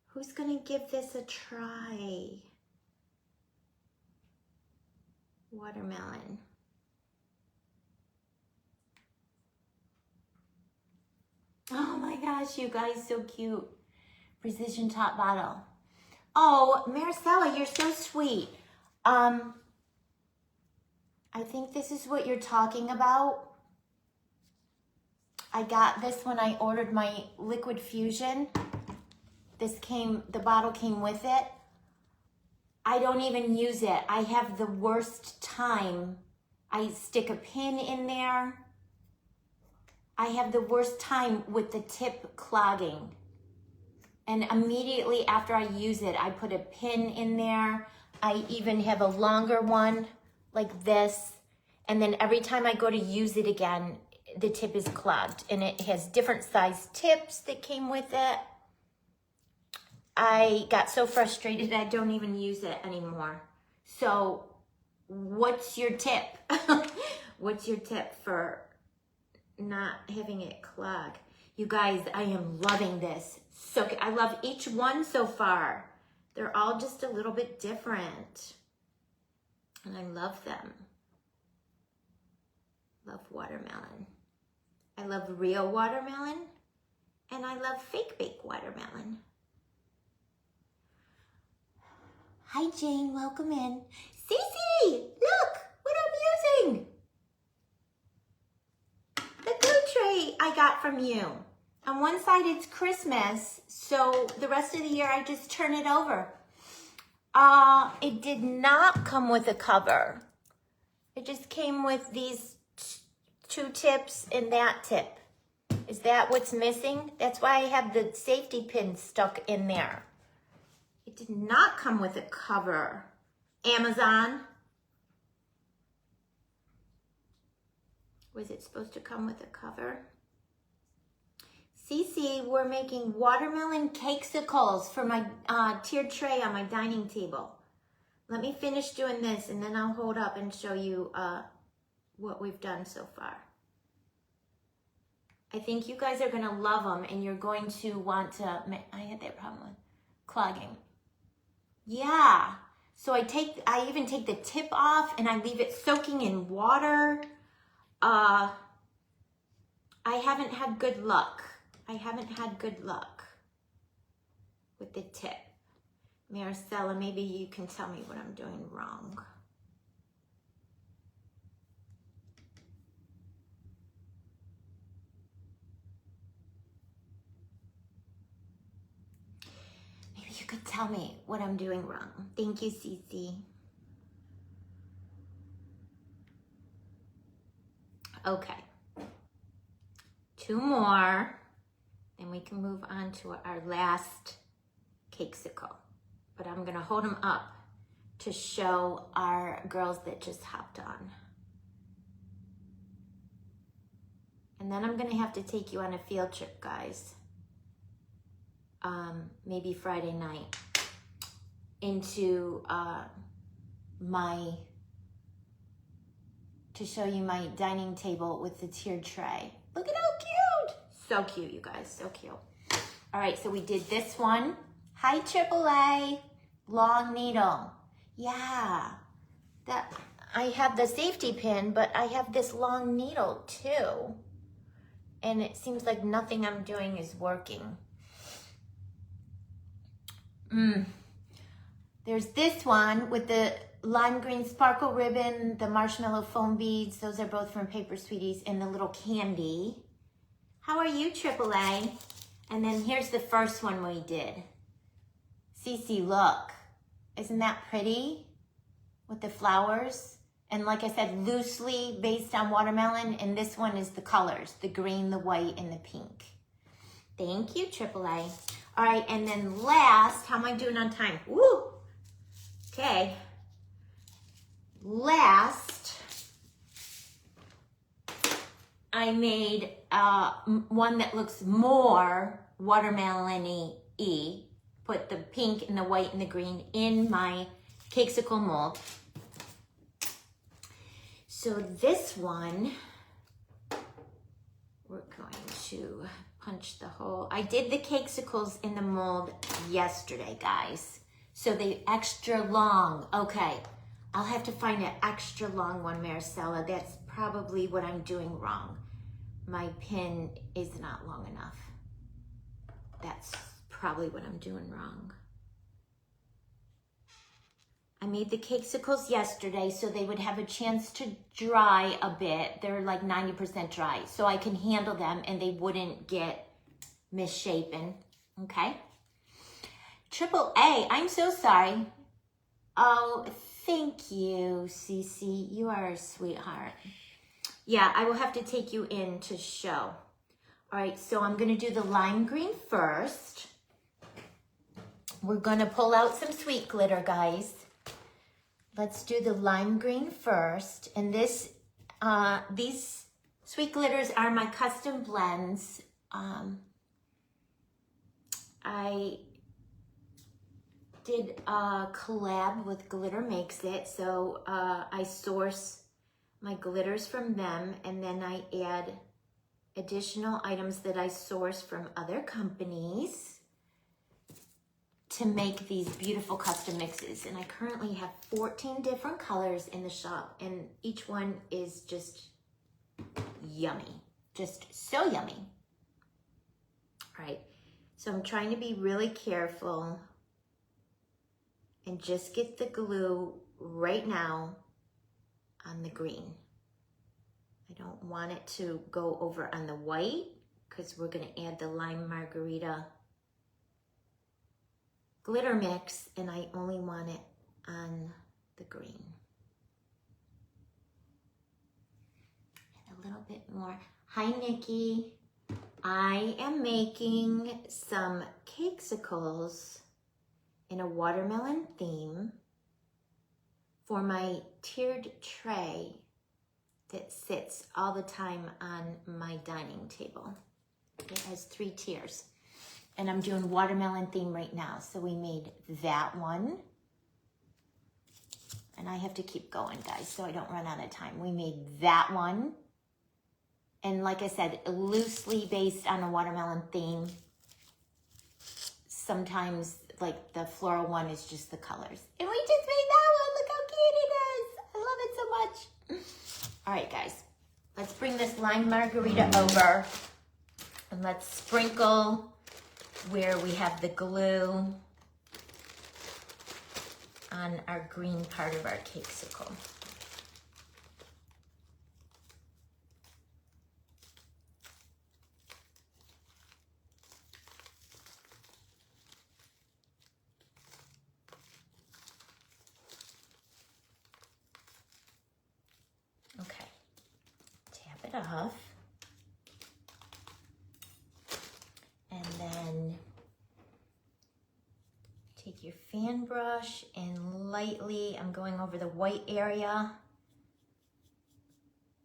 Who's gonna give this a try? Watermelon. Oh my gosh, you guys, so cute. Precision top bottle. Oh, Maricela, you're so sweet. I think this is what you're talking about. I got this when I ordered my Liquid Fusion. The bottle came with it. I don't even use it. I have the worst time. I stick a pin in there. I have the worst time with the tip clogging. And immediately after I use it, I put a pin in there. I even have a longer one like this. And then every time I go to use it again, the tip is clogged. And it has different size tips that came with it. I got so frustrated I don't even use it anymore. So what's your tip? What's your tip for not having it clog? You guys, I am loving this. So I love each one so far. They're all just a little bit different. And I love them. Love watermelon. I love real watermelon. And I love fake baked watermelon. Hi, Jane. Welcome in. Cece, look what I'm using. The glue tray I got from you. On one side, it's Christmas, so the rest of the year, I just turn it over. It did not come with a cover. It just came with these 2 tips and that tip. Is that what's missing? That's why I have the safety pin stuck in there. It did not come with a cover. Amazon. Was it supposed to come with a cover? Cece, we're making watermelon cakesicles for my tiered tray on my dining table. Let me finish doing this and then I'll hold up and show you what we've done so far. I think you guys are gonna love them and you're going to want to, I had that problem with clogging. Yeah, so I even take the tip off and I leave it soaking in water. I haven't had good luck. I haven't had good luck with the tip. Maricela, maybe you can tell me what I'm doing wrong. Maybe you could tell me what I'm doing wrong. Thank you, Cece. Okay. 2 more, and we can move on to our last cakesicle. But I'm gonna hold them up to show our girls that just hopped on. And then I'm gonna have to take you on a field trip, guys. Maybe Friday night into to show you my dining table with the tiered tray. Look at how cute. So cute, you guys, so cute. All right, so we did this one. Hi, AAA, long needle. Yeah, that I have the safety pin, but I have this long needle too. And it seems like nothing I'm doing is working. There's this one with the lime green sparkle ribbon, the marshmallow foam beads. Those are both from Paper Sweeties, and the little candy. How are you, AAA? And then here's the first one we did. Cece, look. Isn't that pretty? With the flowers. And like I said, loosely based on watermelon. And this one is the colors, the green, the white, and the pink. Thank you, AAA. All right, and then last, how am I doing on time? Woo! Okay. Last, I made one that looks more watermelon-y. Put the pink and the white and the green in my cakesicle mold. So this one, we're going to punch the hole. I did the cakesicles in the mold yesterday, guys. So they extra long. Okay, I'll have to find an extra long one, Maricela. That's probably what I'm doing wrong. My pin is not long enough. That's probably what I'm doing wrong. I made the cakesicles yesterday so they would have a chance to dry a bit. They're like 90% dry, so I can handle them and they wouldn't get misshapen, okay? AAA, I'm so sorry. Oh, thank you, Cece. You are a sweetheart. Yeah, I will have to take you in to show. All right, so I'm gonna do the lime green first. We're gonna pull out some sweet glitter, guys. Let's do the lime green first. And this, these sweet glitters are my custom blends. I did a collab with Glitter Makes It. So I source my glitters from them, and then I add additional items that I source from other companies to make these beautiful custom mixes. And I currently have 14 different colors in the shop, and each one is just yummy, just so yummy. All right, so I'm trying to be really careful and just get the glue right now on the green. I don't want it to go over on the white because we're gonna add the lime margarita glitter mix, and I only want it on the green. And a little bit more. Hi, Nikki. I am making some cakesicles in a watermelon theme for my tiered tray that sits all the time on my dining table. It has 3 tiers. And I'm doing watermelon theme right now. So we made that one. And I have to keep going, guys, so I don't run out of time. We made that one. And like I said, loosely based on a watermelon theme. Sometimes like the floral one is just the colors. And we just made that one. Look how cute it is. I love it so much. All right, guys, let's bring this lime margarita over and let's sprinkle where we have the glue on our green part of our cakesicle. Okay, tap it off. take your fan brush and lightly, I'm going over the white area.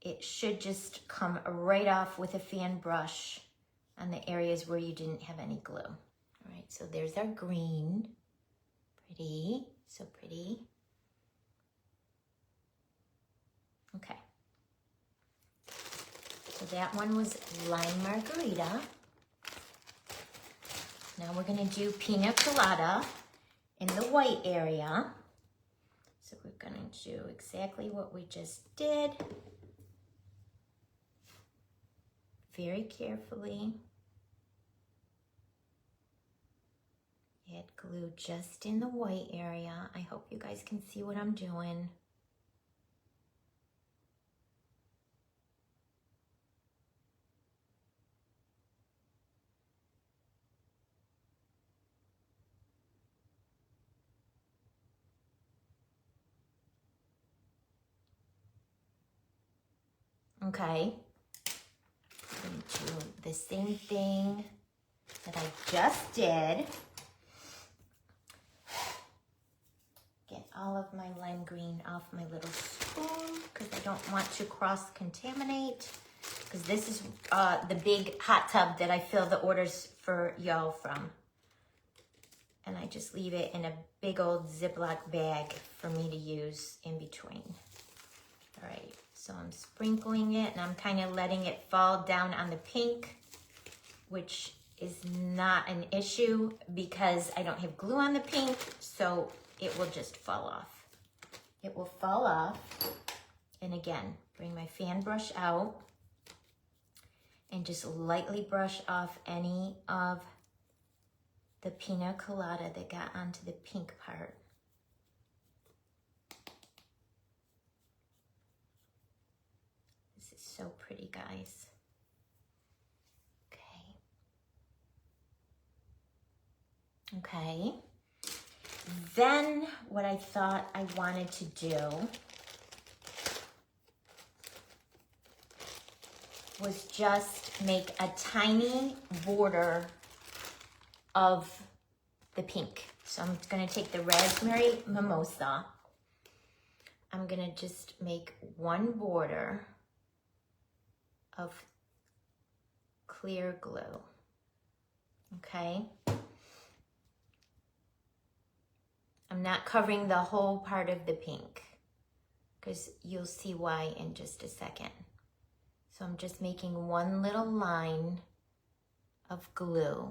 It should just come right off with a fan brush on the areas where you didn't have any glue. All right, so there's our green. Pretty, so pretty. Okay. So that one was lime margarita. Now we're gonna do pina colada in the white area. So we're gonna do exactly what we just did. Very carefully. Add glue just in the white area. I hope you guys can see what I'm doing. Okay. I'm going to do the same thing that I just did. Get all of my lime green off my little spoon because I don't want to cross-contaminate, because this is the big hot tub that I fill the orders for y'all from. And I just leave it in a big old Ziploc bag for me to use in between. All right, so I'm sprinkling it and I'm kind of letting it fall down on the pink, which is not an issue because I don't have glue on the pink, so it will just fall off. It will fall off. And again, bring my fan brush out and just lightly brush off any of the pina colada that got onto the pink part. This is so pretty, guys. Okay. Okay. Then what I thought I wanted to do was just make a tiny border of the pink. So I'm gonna take the raspberry mimosa. I'm gonna just make one border of clear glue, okay? I'm not covering the whole part of the pink because you'll see why in just a second. So I'm just making one little line of glue,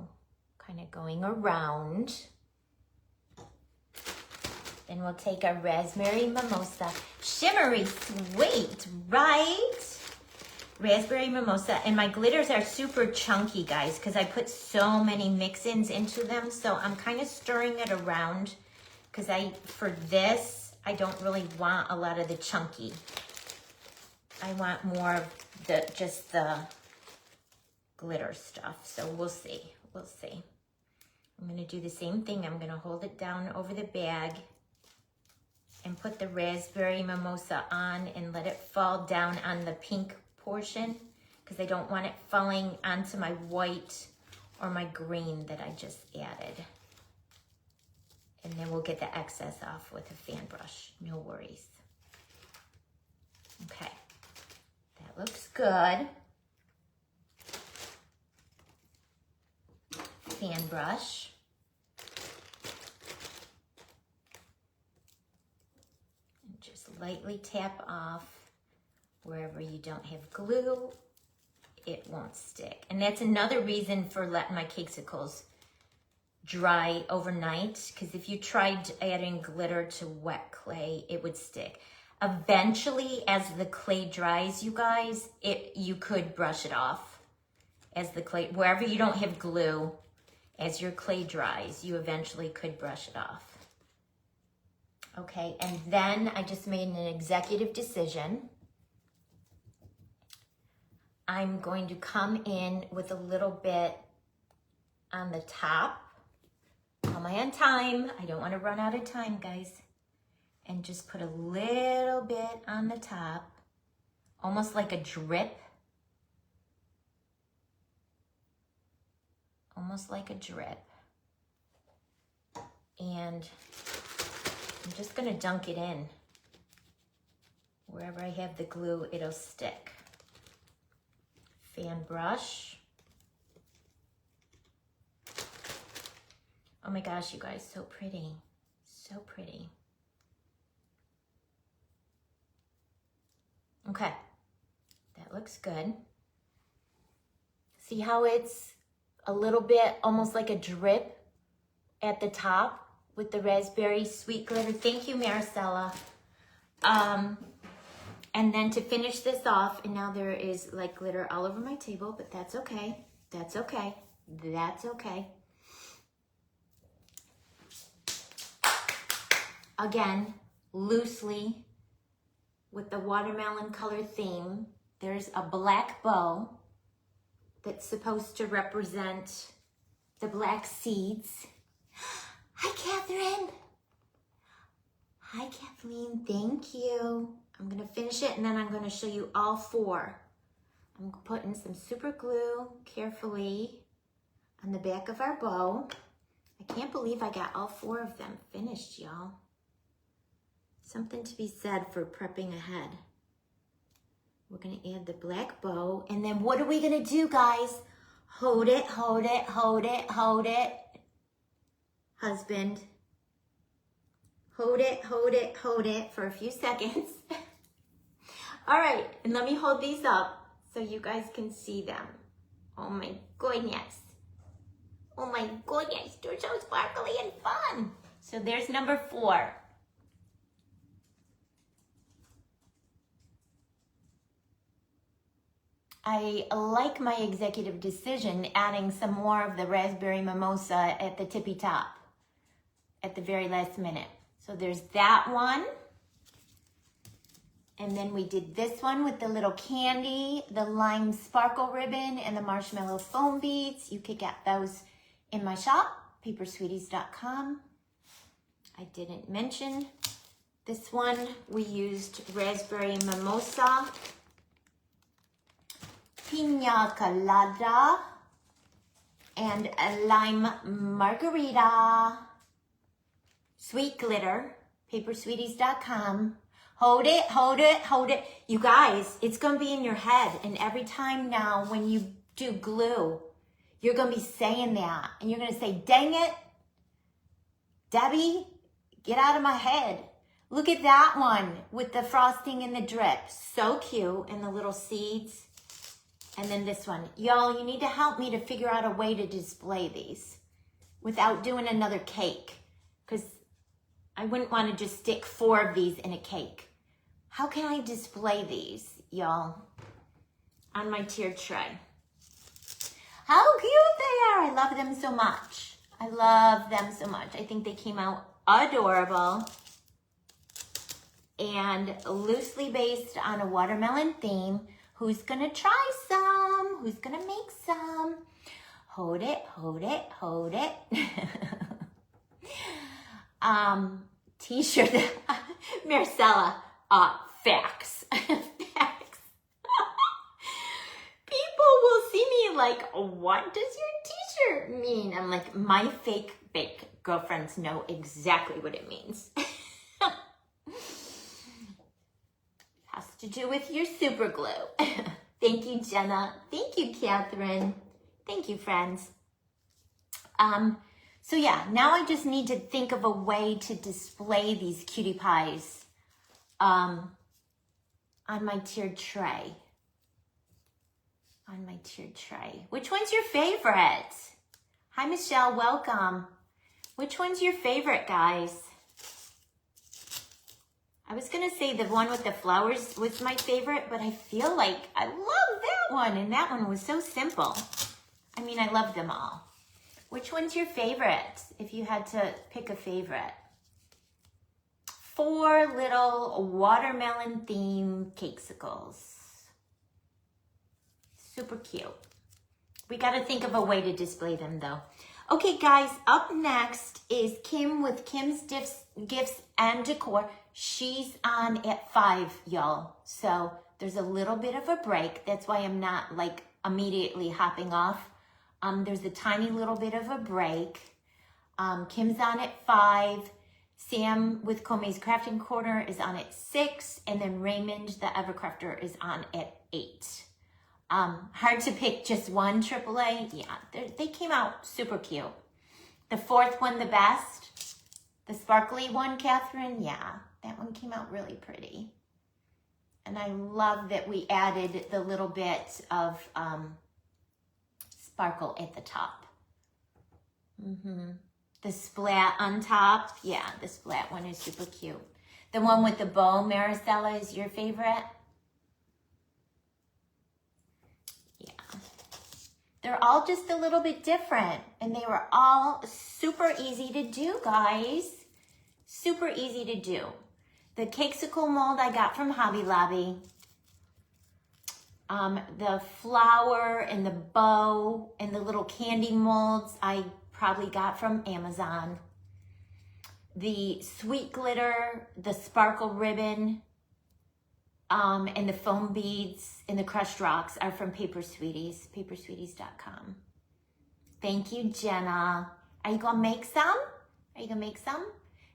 kind of going around. Then we'll take our raspberry mimosa. Shimmery sweet, right? Raspberry mimosa. And my glitters are super chunky, guys, because I put so many mix-ins into them. So I'm kind of stirring it around because for this, I don't really want a lot of the chunky. I want more of just the glitter stuff. So we'll see, we'll see. I'm gonna do the same thing. I'm gonna hold it down over the bag and put the raspberry mimosa on and let it fall down on the pink portion because I don't want it falling onto my white or my green that I just added. And then we'll get the excess off with a fan brush, no worries. Okay, that looks good. Fan brush. And just lightly tap off wherever you don't have glue. It won't stick. And that's another reason for letting my cakesicles dry overnight, because if you tried adding glitter to wet clay, it would stick. Eventually, as the clay dries, you guys, you could brush it off as the clay, wherever you don't have glue, as your clay dries, you eventually could brush it off. Okay, and then I just made an executive decision. I'm going to come in with a little bit on the top. Am I on time? I don't want to run out of time, guys. And just put a little bit on the top, almost like a drip. Almost like a drip. And I'm just gonna dunk it in. Wherever I have the glue, it'll stick. Fan brush. Oh my gosh, you guys, so pretty. So pretty. Okay, that looks good. See how it's a little bit almost like a drip at the top with the raspberry sweet glitter. Thank you, Maricela. And then to finish this off, and now there is like glitter all over my table, but that's okay. That's okay. That's okay. Again, loosely with the watermelon color theme, there's a black bow that's supposed to represent the black seeds. Hi, Catherine. Hi, Kathleen. Thank you. I'm going to finish it, and then I'm going to show you all four. I'm putting some super glue carefully on the back of our bow. I can't believe I got all four of them finished, y'all. Something to be said for prepping ahead. We're going to add the black bow, and then what are we going to do, guys? Hold it, hold it, hold it, hold it. Husband. Hold it, hold it, hold it for a few seconds. All right, and let me hold these up so you guys can see them. Oh my goodness. Oh my goodness, they're so sparkly and fun. So there's number 4. I like my executive decision adding some more of the raspberry mimosa at the tippy top at the very last minute. So there's that one. And then we did this one with the little candy, the lime sparkle ribbon, and the marshmallow foam beads. You could get those in my shop, papersweeties.com. I didn't mention this one. We used raspberry mimosa, pina colada, and a lime margarita. Sweet glitter, papersweeties.com. Hold it, hold it, hold it. You guys, it's going to be in your head. And every time now when you do glue, you're going to be saying that. And you're going to say, dang it, Debbie, get out of my head. Look at that one with the frosting and the drip. So cute. And the little seeds. And then this one. Y'all, you need to help me to figure out a way to display these without doing another cake. Because I wouldn't want to just stick 4 of these in a cake. How can I display these, y'all, on my tiered tray? How cute they are. I love them so much. I love them so much. I think they came out adorable and loosely based on a watermelon theme. Who's going to try some? Who's going to make some? Hold it, hold it, hold it. T-shirt, Maricela, facts. Facts. People will see me like, what does your t-shirt mean? I'm like, my fake girlfriends know exactly what it means. Has to do with your super glue. Thank you, Jenna. Thank you, Catherine. Thank you, friends. So yeah, now I just need to think of a way to display these cutie pies on my tiered tray. On my tiered tray. Which one's your favorite? Hi, Michelle. Welcome. Which one's your favorite, guys? I was going to say the one with the flowers was my favorite, but I feel like I love that one. And that one was so simple. I mean, I love them all. Which one's your favorite, if you had to pick a favorite? 4 little watermelon themed cakesicles. Super cute. We got to think of a way to display them though. Okay guys, up next is Kim with Kim's Gifts and Decor. She's on at 5, y'all. So there's a little bit of a break. That's why I'm not like immediately hopping off. There's a tiny little bit of a break. Kim's on at 5. Sam with Comey's Crafting Corner is on at 6. And then Raymond, the Evercrafter, is on at 8. Hard to pick just one AAA. Yeah, they came out super cute. The 4th one, the best. The sparkly one, Catherine, yeah, that one came out really pretty. And I love that we added the little bit of sparkle at the top. The splat on top, yeah, the splat one is super cute. The one with the bow, Maricela, is your favorite? Yeah. They're all just a little bit different, and they were all super easy to do, guys. Super easy to do. The cakesicle mold I got from Hobby Lobby. The flower and the bow and the little candy molds I probably got from Amazon. The sweet glitter, the sparkle ribbon, and the foam beads and the crushed rocks are from Paper Sweeties, papersweeties.com. Thank you, Jenna. Are you gonna make some? Are you gonna make some?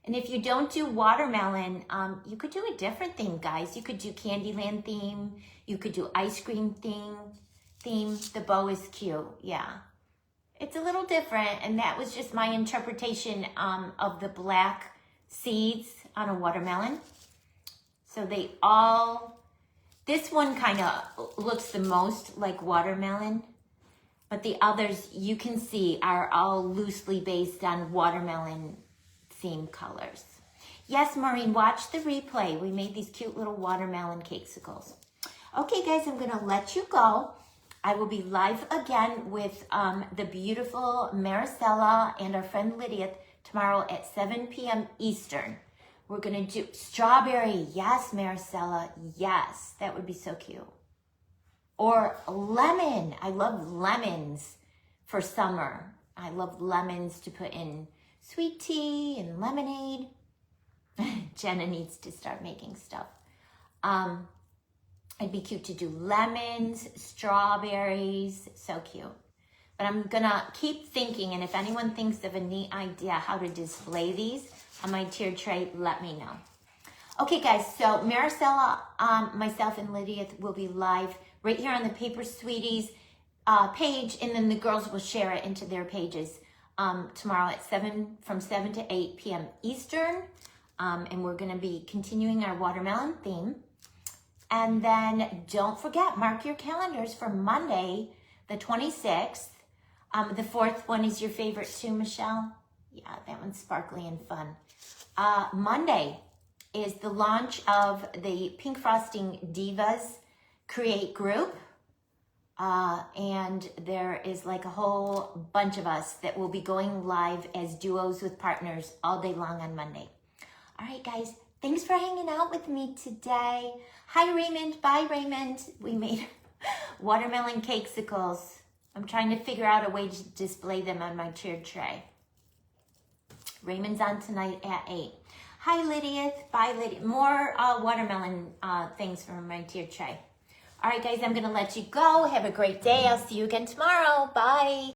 And if you don't do watermelon, you could do a different theme, guys. You could do Candyland theme. You could do ice cream theme. The bow is cute, yeah. It's a little different, and that was just my interpretation of the black seeds on a watermelon. So they all, this one kind of looks the most like watermelon, but the others you can see are all loosely based on watermelon theme colors. Yes, Maureen, watch the replay. We made these cute little watermelon cakesicles. Okay, guys, I'm gonna let you go. I will be live again with the beautiful Maricela and our friend Lydia tomorrow at 7 p.m. Eastern. We're gonna do strawberry. Yes, Maricela, yes, that would be so cute. Or lemon. I love lemons for summer. I love lemons to put in sweet tea and lemonade. Jenna needs to start making stuff. It'd be cute to do lemons, strawberries, so cute. But I'm gonna keep thinking, and if anyone thinks of a neat idea how to display these on my tiered tray, let me know. Okay, guys, so Maricela, myself, and Lydia will be live right here on the Paper Sweeties page, and then the girls will share it into their pages tomorrow at from 7 to 8 p.m. Eastern. And we're gonna be continuing our watermelon theme. And then don't forget, mark your calendars for Monday, the 26th. The 4th one is your favorite too, Michelle? Yeah, that one's sparkly and fun. Monday is the launch of the Pink Frosting Divas Create group. And there is like a whole bunch of us that will be going live as duos with partners all day long on Monday. All right, guys, thanks for hanging out with me today. Hi, Raymond. Bye, Raymond. We made watermelon cakesicles. I'm trying to figure out a way to display them on my tiered tray. Raymond's on tonight at 8. Hi, Lydia. Bye, Lydia. More watermelon things from my tiered tray. All right, guys, I'm going to let you go. Have a great day. I'll see you again tomorrow. Bye.